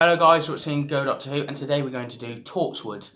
Hello guys, you're watching Go Doctor Who, and today we're going to do Torchwood.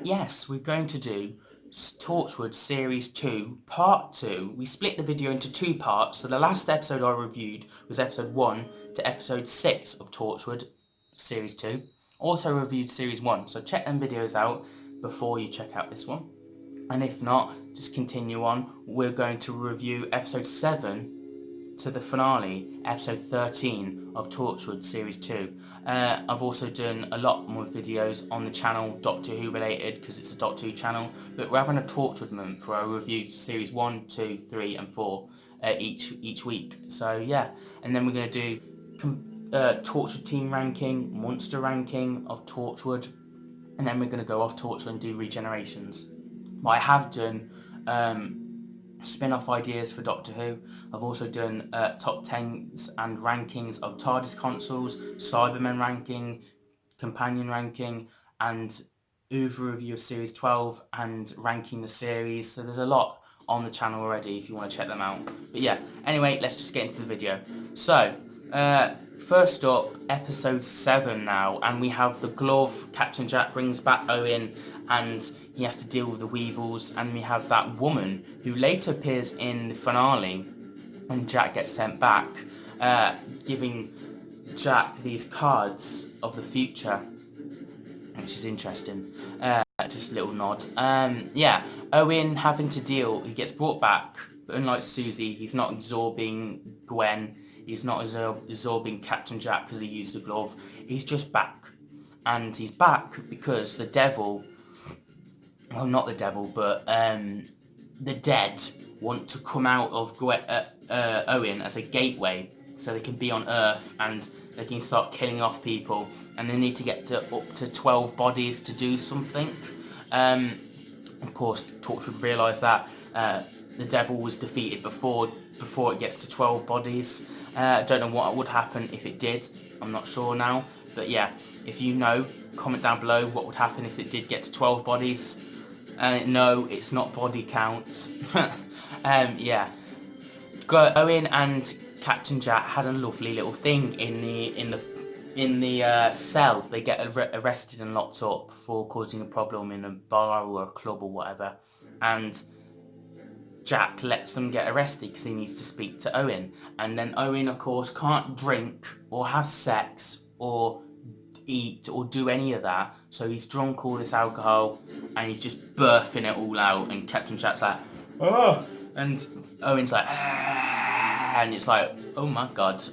Yes, we're going to do Torchwood Series 2, Part 2. We split the video into two parts, so the last episode I reviewed was episode 1 to episode 6 of Torchwood Series 2. Also reviewed Series 1, so check them videos out before you check out this one. And if not, just continue on. We're going to review episode 7 to the finale, episode 13 of Torchwood Series 2. I've also done a lot more videos on the channel, Doctor Who related, because it's a Doctor Who channel, but we're having a Torchwood month where I review Series 1, 2, 3 and 4 each week. So yeah, and then we're going to do Torchwood team ranking, monster ranking of Torchwood, and then we're going to go off Torchwood and do regenerations. But I have done spin-off ideas for Doctor Who. I've also done top 10s and rankings of TARDIS consoles, Cybermen ranking, companion ranking, and overview of Series 12 and ranking the series. So there's a lot on the channel already if you want to check them out. But yeah, anyway, let's just get into the video. So, first up, episode 7 now, and we have the glove. Captain Jack brings back Owen, and he has to deal with the Weevils, and we have that woman who later appears in the finale when Jack gets sent back, giving Jack these cards of the future, which is interesting. Just a little nod. Yeah, Owen having to deal, he gets brought back, but unlike Susie, he's not absorbing Gwen, he's not absorbing Captain Jack because he used the glove, he's just back. And he's back because the devil, well, not the devil, but the dead want to come out of Owen as a gateway so they can be on Earth and they can start killing off people, and they need to get to up to 12 bodies to do something. Of course, Torchwood realised that the devil was defeated before it gets to 12 bodies. I don't know what would happen if it did, I'm not sure now, but yeah, if you know, comment down below what would happen if it did get to 12 bodies. No, it's not body counts. Yeah. Owen and Captain Jack had a lovely little thing in the cell. They get arrested and locked up for causing a problem in a bar or a club or whatever, and Jack lets them get arrested because he needs to speak to Owen. And then Owen, of course, can't drink or have sex or eat or do any of that, so he's drunk all this alcohol and he's just birthing it all out, and Captain Jack's like, oh, and Owen's like, ah, and it's like, oh my god.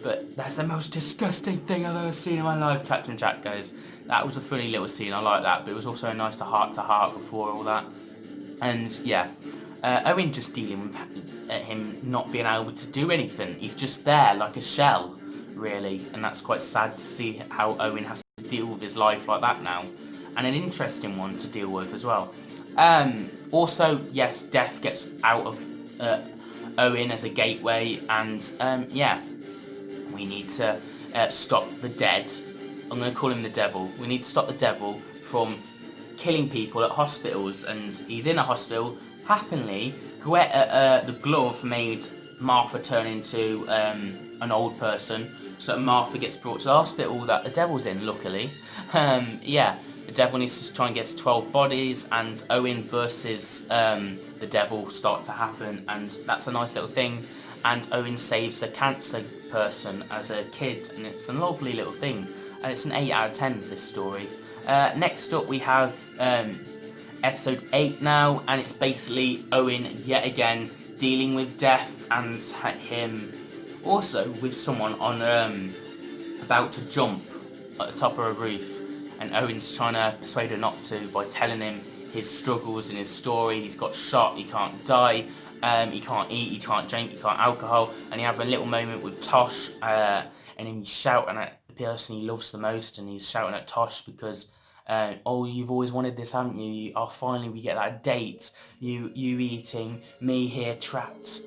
But that's the most disgusting thing I've ever seen in my life, Captain Jack goes. That was a funny little scene, I like that, but it was also a nice to heart before all that. And yeah, Owen just dealing with him not being able to do anything. He's just there like a shell, really, and that's quite sad to see how Owen has to deal with his life like that now, and an interesting one to deal with as well. Also, yes, Death gets out of Owen as a gateway, and yeah, we need to stop the dead. I'm going to call him the devil. We need to stop the devil from killing people at hospitals, and he's in a hospital. Happily, the glove made Martha turn into an old person, so Martha gets brought to the hospital that the devil's in, luckily. Yeah, the devil needs to try and get to 12 bodies, and Owen versus the devil start to happen, and that's a nice little thing. And Owen saves a cancer person as a kid, and it's a lovely little thing, and it's an 8 out of 10, this story. Next up we have episode 8 now, and it's basically Owen yet again dealing with death, and him also with someone on about to jump at the top of a roof, and Owen's trying to persuade her not to by telling him his struggles and his story. He's got shot, he can't die, he can't eat, he can't drink, he can't alcohol, and he have a little moment with Tosh, and he's shouting at the person he loves the most, and he's shouting at Tosh because oh, you've always wanted this, haven't you? Oh, finally we get that date. You eating, me here trapped.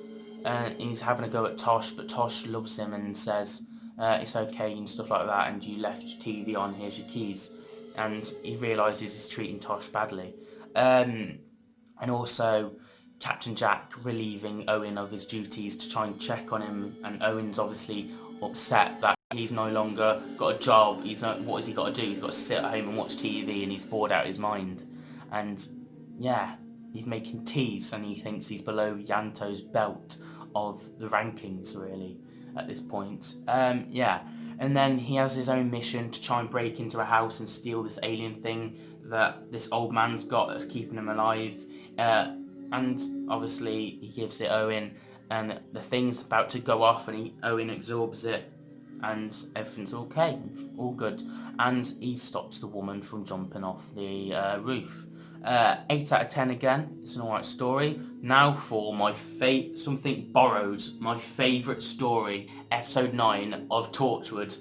And he's having a go at Tosh, but Tosh loves him and says, it's okay and stuff like that, and you left your TV on, here's your keys. And he realises he's treating Tosh badly. And also Captain Jack relieving Owen of his duties to try and check on him, and Owen's obviously upset that he's no longer got a job. What has he got to do? He's got to sit at home and watch TV, and he's bored out of his mind. And yeah, he's making teas, and he thinks he's below Yanto's belt of the rankings, really, at this point. Yeah, and then he has his own mission to try and break into a house and steal this alien thing that this old man's got that's keeping him alive. And obviously he gives it Owen, and the thing's about to go off, and Owen absorbs it, and everything's okay, all good. And he stops the woman from jumping off the roof. 8 out of 10 again. It's an alright story. Now for my something borrowed, my favourite story, episode 9 of Torchwood,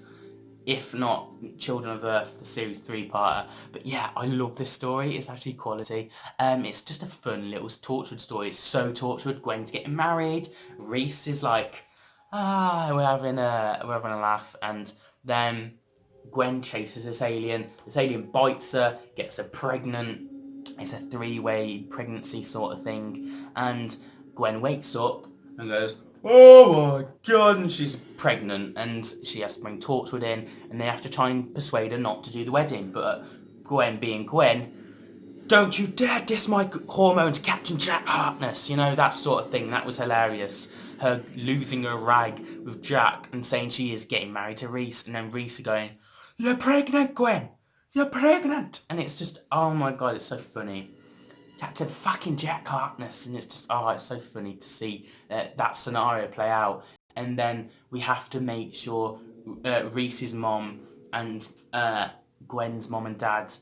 if not Children of Earth, the series 3-parter. But yeah, I love this story. It's actually quality. It's just a fun little Torchwood story. It's so Torchwood. Gwen's getting married. Reese is like, we're having a laugh, and then Gwen chases this alien. This alien bites her, gets her pregnant. It's a 3-way pregnancy sort of thing, and Gwen wakes up and goes, "Oh my god," and she's pregnant, and she has to bring Torchwood in, and they have to try and persuade her not to do the wedding. But Gwen, being Gwen, "Don't you dare diss my hormones, Captain Jack Harkness," you know, that sort of thing. That was hilarious. Her losing her rag with Jack and saying she is getting married to Reese, and then Reese going, "You're pregnant, Gwen! You're pregnant!" And it's just, oh my god, it's so funny. Captain fucking Jack Harkness, and it's just, it's so funny to see that scenario play out. And then we have to make sure Reese's mom and Gwen's mom and dad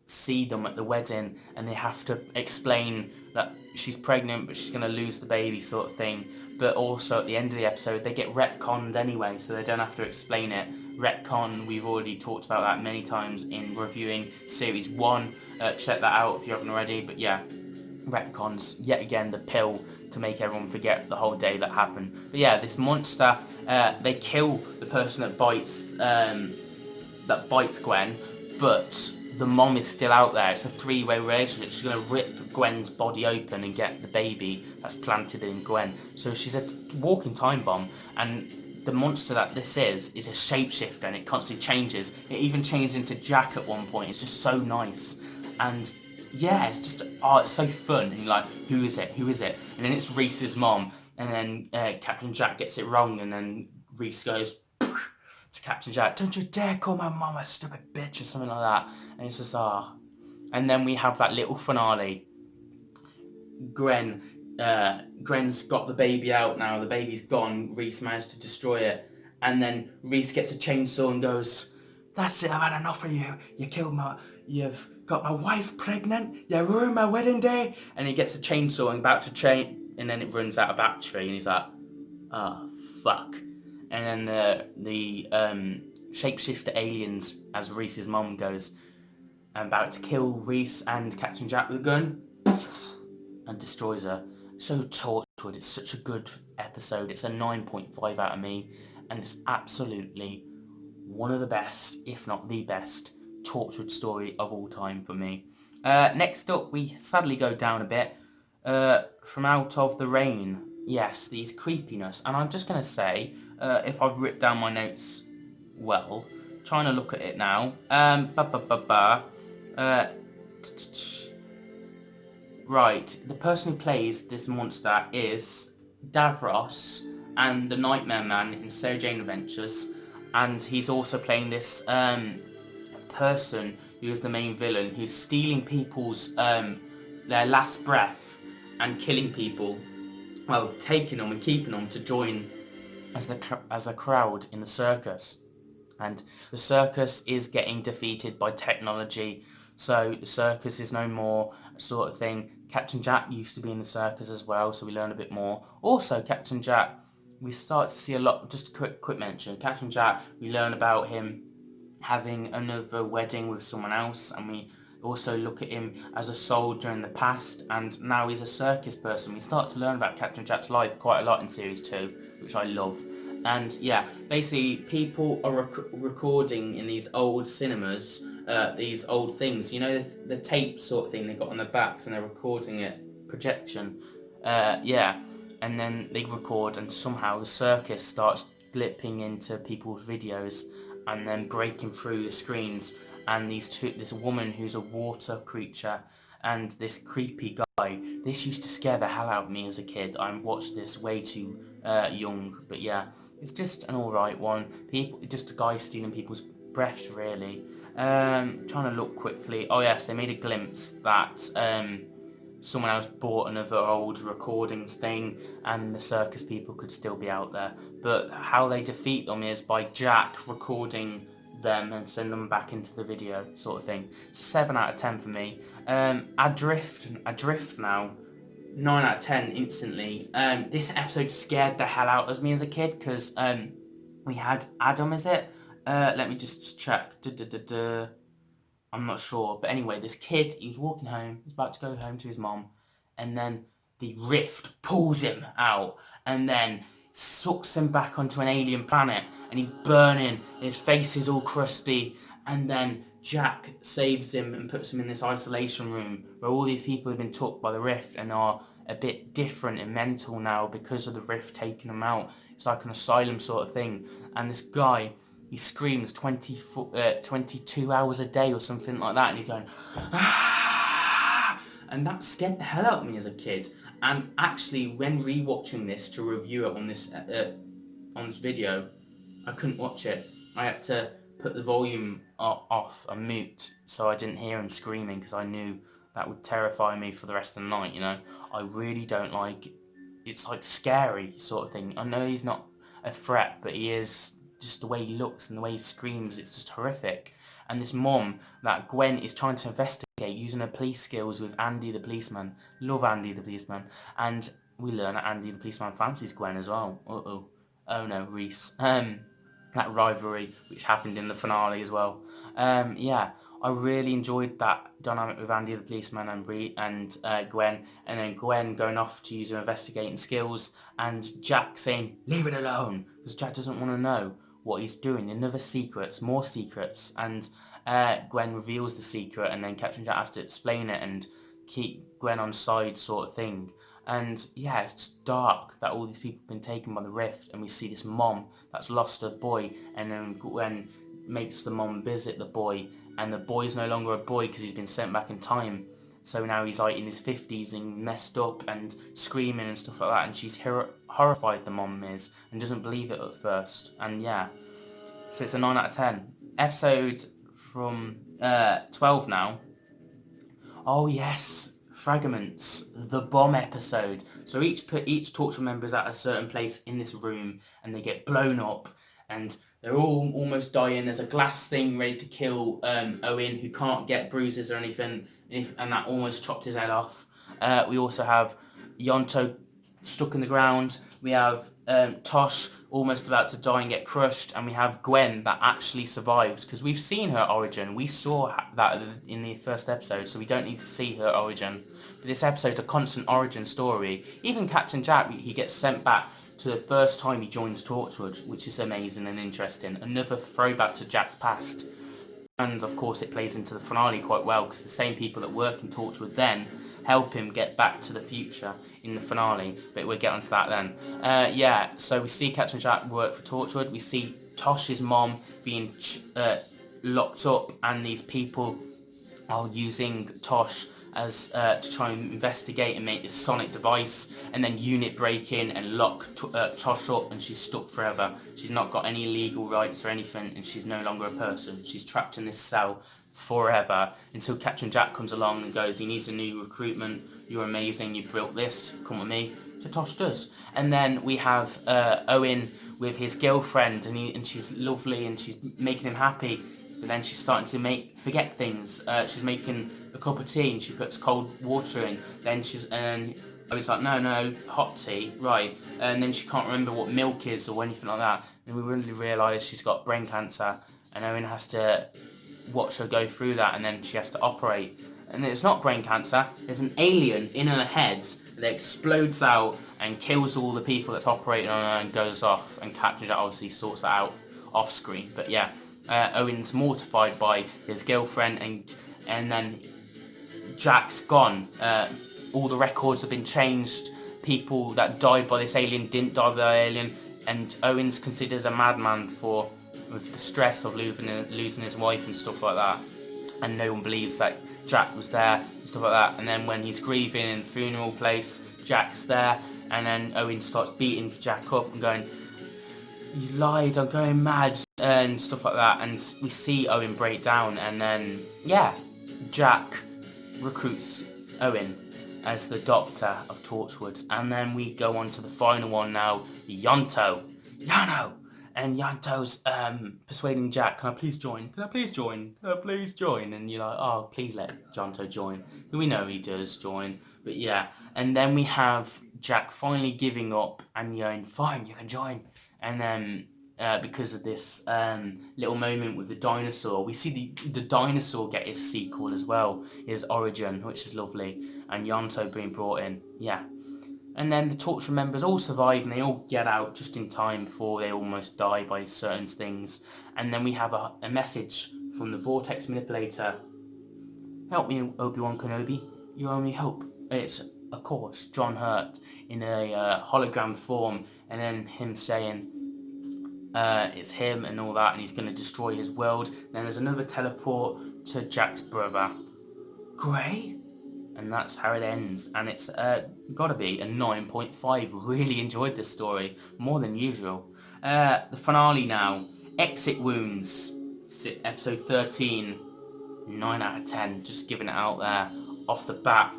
see them at the wedding, and they have to explain that she's pregnant but she's going to lose the baby sort of thing. But also at the end of the episode they get retconned anyway, so they don't have to explain it. Retcon, we've already talked about that many times in reviewing series 1. Check that out if you haven't already. But yeah, retcons, yet again, the pill to make everyone forget the whole day that happened. But yeah, this monster, they kill the person that bites Gwen, but the mom is still out there. It's a 3-way relationship. She's going to rip Gwen's body open and get the baby that's planted in Gwen. So she's a walking time bomb, and the monster that this is a shapeshifter, and it constantly changes. It even changed into Jack at one point. It's just so nice. And yeah, it's just, it's so fun. And you're like, who is it? Who is it? And then it's Reese's mom. And then Captain Jack gets it wrong, and then Reese goes to Captain Jack, "Don't you dare call my mom a stupid bitch," or something like that. And it's just, And then we have that little finale. Gwen's got the baby out now. The baby's gone. Reese managed to destroy it. And then Reese gets a chainsaw and goes, "That's it, I've had enough of you. You've got my wife pregnant. You ruined my wedding day." And he gets a chainsaw and about to and then it runs out of battery, and he's like, "Oh, fuck." And then the shapeshifter aliens, as Reese's mom goes, about to kill Reese and Captain Jack with a gun, and destroys her. So Torchwood, it's such a good episode. It's a 9.5 out of me, and it's absolutely one of the best, if not the best, Torchwood story of all time for me. Next up, we sadly go down a bit. From Out of the Rain. Yes, these creepiness. And I'm just going to say, if I've written down my notes well, trying to look at it now. Right, the person who plays this monster is Davros and the Nightmare Man in Sarah Jane Adventures, and he's also playing this person who is the main villain, who's stealing people's their last breath and killing people, well, taking them and keeping them to join as a crowd in the circus. And the circus is getting defeated by technology, so the circus is no more, sort of thing. Captain Jack used to be in the circus as well, so we learn a bit more. Also, Captain Jack, we start to see a lot, just a quick mention. Captain Jack, we learn about him having another wedding with someone else, and we also look at him as a soldier in the past, and now he's a circus person. We start to learn about Captain Jack's life quite a lot in Series 2, which I love. And yeah, basically people are recording in these old cinemas, these old things, you know, the tape sort of thing they got on their backs, and they're recording it, projection, yeah, and then they record, and somehow the circus starts glipping into people's videos and then breaking through the screens, and this woman who's a water creature and this creepy guy. This used to scare the hell out of me as a kid. I watched this way too young, but yeah, it's just an alright one. Just a guy stealing people's breaths, really. Trying to look quickly. Oh yes, they made a glimpse that someone else bought another old recordings thing and the circus people could still be out there. But how they defeat them is by Jack recording them and send them back into the video, sort of thing. It's a 7 out of 10 for me. Adrift now. 9 out of 10 instantly. This episode scared the hell out of me as a kid because we had Adam, is it? Let me just check. I'm not sure. But anyway, this kid, he was walking home. He was about to go home to his mom. And then the rift pulls him out and then sucks him back onto an alien planet. And he's burning. His face is all crusty. And then Jack saves him and puts him in this isolation room where all these people have been took by the rift and are a bit different and mental now because of the rift taking them out. It's like an asylum sort of thing. And this guy, he screams 22 hours a day or something like that, and he's going, ah! And that scared the hell out of me as a kid. And actually, when rewatching this to review it on this video, I couldn't watch it. I had to put the volume off and mute so I didn't hear him screaming because I knew that would terrify me for the rest of the night, you know. I really don't like, it's like scary sort of thing. I know he's not a threat, but he is, just the way he looks and the way he screams, it's just horrific. And this mom that Gwen is trying to investigate using her police skills with Andy the policeman. Love Andy the policeman. And we learn that Andy the policeman fancies Gwen as well. Uh-oh. Oh no, Reese. That rivalry which happened in the finale as well. Yeah, I really enjoyed that dynamic with Andy the policeman and Gwen, and then Gwen going off to use her investigating skills and Jack saying, leave it alone, because Jack doesn't want to know what he's doing. Another secrets, more secrets, and Gwen reveals the secret and then Captain Jack has to explain it and keep Gwen on side sort of thing. And yeah, it's just dark that all these people have been taken by the rift, and we see this mom that's lost her boy, and then Gwen makes the mom visit the boy, and the boy's no longer a boy because he's been sent back in time. So now he's like in his 50s and messed up and screaming and stuff like that, and she's horrified, the mom is, and doesn't believe it at first. And yeah, so it's a 9 out of 10. Episode from 12 now. Oh yes, Fragments, the bomb episode. So each Torchwood member is at a certain place in this room and they get blown up and they're all almost dying. There's a glass thing ready to kill Owen, who can't get bruises or anything, and that almost chopped his head off. We also have Yonto stuck in the ground. We have Tosh almost about to die and get crushed, and we have Gwen that actually survives, because we've seen her origin. We saw that in the first episode, so we don't need to see her origin. But this episode's a constant origin story. Even Captain Jack, he gets sent back to the first time he joins Torchwood, which is amazing and interesting. Another throwback to Jack's past. And of course it plays into the finale quite well, because the same people that work in Torchwood then help him get back to the future in the finale, but we'll get onto that then. Yeah, so we see Captain Jack work for Torchwood. We see Tosh's mom being locked up, and these people are using Tosh as to try and investigate and make this sonic device, and then unit break in and lock Tosh up, and she's stuck forever. She's not got any legal rights or anything, and she's no longer a person. She's trapped in this cell forever until Captain Jack comes along and goes, he needs a new recruitment, you're amazing, you built this, come with me. So Tosh does. And then we have Owen with his girlfriend, and she's lovely and she's making him happy, but then she's starting to forget things. She's making a cup of tea and she puts cold water in, then Owen's like, no, hot tea, right, and then she can't remember what milk is or anything like that, and we really realise she's got brain cancer, and Owen has to watch her go through that, and then she has to operate. And it's not brain cancer, there's an alien in her head that explodes out and kills all the people that's operating on her and goes off, and Captain Jack obviously sorts that out off screen. But yeah, Owen's mortified by his girlfriend, and then Jack's gone. All the records have been changed. People that died by this alien didn't die by the alien. and Owen's considered a madman with the stress of losing his wife and stuff like that, and no one believes that Jack was there and stuff like that. And then when he's grieving in the funeral place, Jack's there, and then Owen starts beating Jack up and going, "You lied, I'm going mad," and stuff like that. And we see Owen break down, and then Jack recruits Owen as the Doctor of Torchwood. And then we go on to the final one now, Yonto. And Yanto's persuading Jack, "Can I please join? Can I please join? Can I please join?" And you're like, "Oh, please let Yanto join." We know he does join, but yeah. And then we have Jack finally giving up and going, "Fine, you can join." And then because of this little moment with the dinosaur, we see the dinosaur get his sequel as well, his origin, which is lovely, and Yanto being brought in. Yeah. And then the Torchwood members all survive, and they all get out just in time before they almost die by certain things. And then we have a message from the Vortex Manipulator. "Help me, Obi-Wan Kenobi. You owe me hope." It's, of course, John Hurt in a hologram form, and then him saying it's him and all that, and he's going to destroy his world. Then there's another teleport to Jack's brother, Gray. And that's how it ends, and it's gotta be a 9.5. Really enjoyed this story, more than usual. The finale now, Exit Wounds, episode 13, 9 out of 10, just giving it out there, off the bat.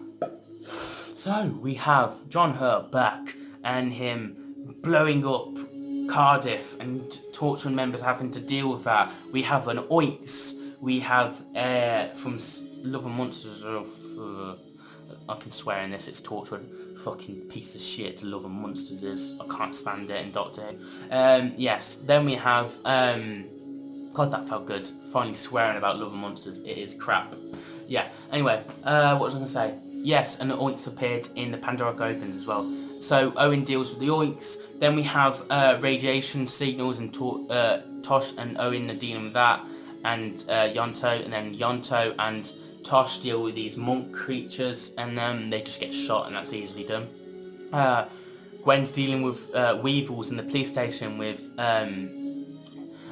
So, we have John Hurt back, and him blowing up Cardiff, and Torchwood members having to deal with that. We have an Oinks, we have from Love and Monsters of... I can swear in this, it's Torchwood. Fucking piece of shit Love and Monsters is. I can't stand it in Doctor Who. Yes, then we have... God, that felt good. Finally swearing about Love and Monsters. It is crap. Yeah, anyway, what was I going to say? Yes, and the Oinks appeared in the Pandoric Opens as well. So Owen deals with the Oinks. Then we have radiation signals, and Tosh and Owen are dealing with that. And Yonto, and then Yonto and Tosh deal with these monk creatures, and they just get shot, and that's easily done. Gwen's dealing with weevils in the police station with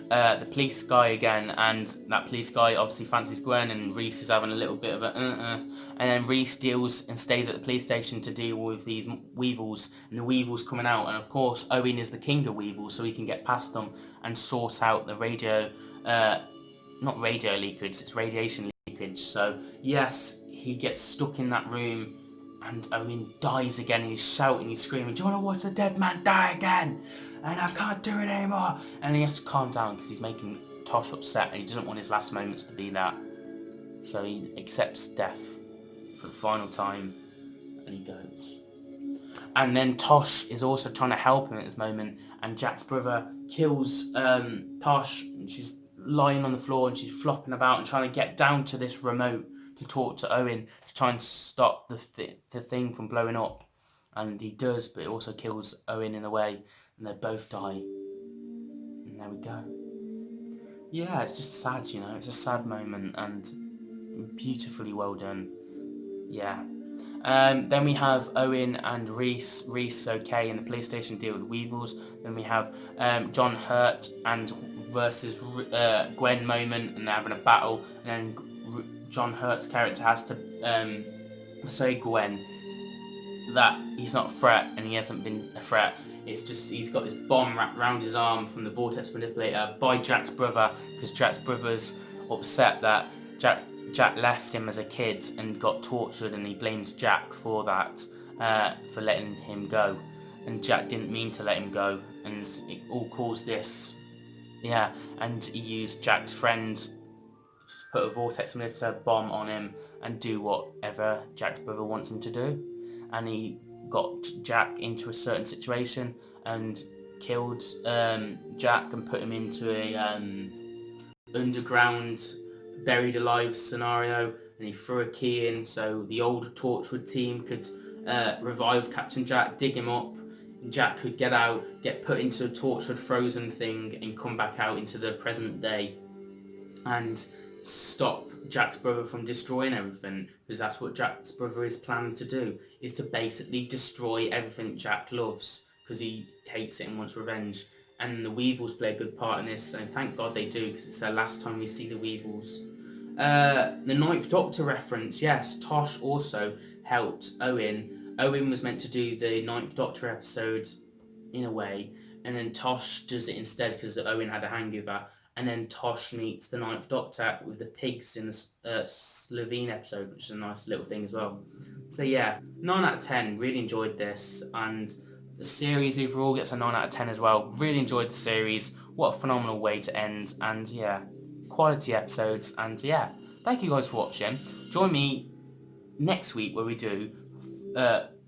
the police guy again, and that police guy obviously fancies Gwen, and Reese is having a little bit of a and then Reese deals and stays at the police station to deal with these weevils, and the weevils coming out, and of course Owen is the king of weevils, so he can get past them and sort out the not radio leakage, it's radiation leakage. So yes, he gets stuck in that room, and Owen dies again, and he's shouting, he's screaming, "Do you want to watch the dead man die again? And I can't do it anymore." And he has to calm down because he's making Tosh upset, and he doesn't want his last moments to be that. So he accepts death for the final time, and he goes. And then Tosh is also trying to help him at this moment, and Jack's brother kills Tosh, and she's lying on the floor, and she's flopping about and trying to get down to this remote to talk to Owen to try and stop the thing from blowing up. And he does, but it also kills Owen in a way, and they both die. And there we go. Yeah, it's just sad, you know, it's a sad moment, and beautifully well done. Yeah. Then we have Owen and Reese. Reese is okay in the police station, deal with weevils. Then we have John Hurt and versus Gwen moment, and they're having a battle, and then John Hurt's character has to say Gwen that he's not a threat, and he hasn't been a threat. It's just he's got this bomb wrapped around his arm from the Vortex Manipulator by Jack's brother, because Jack's brother's upset that Jack left him as a kid and got tortured, and he blames Jack for that, for letting him go. And Jack didn't mean to let him go, and it all caused this. Yeah, and he used Jack's friends to put a Vortex Manipulator bomb on him and do whatever Jack's brother wants him to do. And he got Jack into a certain situation and killed Jack and put him into a underground buried alive scenario, and he threw a key in so the old Torchwood team could revive Captain Jack, dig him up, and Jack could get out, get put into a Torchwood frozen thing, and come back out into the present day and stop Jack's brother from destroying everything, because that's what Jack's brother is planning to do, is to basically destroy everything Jack loves, because he hates it and wants revenge. and the Weevils play a good part in this, and thank God they do, because it's their last time we see the Weevils. The Ninth Doctor reference, yes, Tosh also helped Owen. Owen was meant to do the Ninth Doctor episode in a way, and then Tosh does it instead because Owen had a hangover, and then Tosh meets the Ninth Doctor with the pigs in the Slovene episode, which is a nice little thing as well. So yeah, 9 out of 10, really enjoyed this, and the series overall gets a 9 out of 10 as well. Really enjoyed the series, what a phenomenal way to end, and yeah, quality episodes, and yeah, thank you guys for watching. Join me next week where we do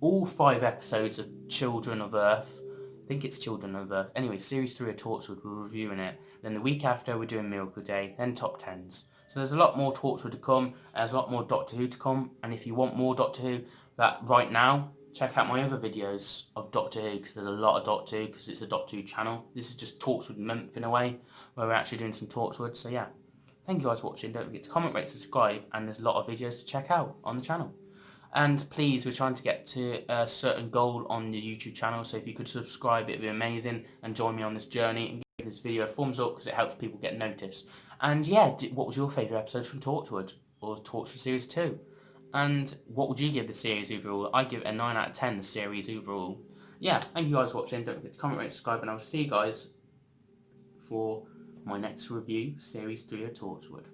all 5 episodes of Children of Earth. I think it's Children of Earth. Anyway, Series 3 of Torchwood, we're reviewing it. Then the week after we're doing Miracle Day, then Top 10s. So there's a lot more Torchwood to come, there's a lot more Doctor Who to come, and if you want more Doctor Who, that right now, check out my other videos of Doctor Who, because there's a lot of Doctor Who, because it's a Doctor Who channel. This is just Torchwood month in a way, where we're actually doing some Torchwood, so yeah. Thank you guys for watching, don't forget to comment, rate, subscribe, and there's a lot of videos to check out on the channel. And please, we're trying to get to a certain goal on the YouTube channel, so if you could subscribe, it'd be amazing, and join me on this journey, and give this video a thumbs up, because it helps people get noticed. And yeah, what was your favourite episode from Torchwood, or Torchwood Series 2? And what would you give the series overall? I'd give it a 9 out of 10, the series overall. Yeah, thank you guys for watching, don't forget to comment, rate, subscribe, and I'll see you guys for my next review, Series 3 of Torchwood.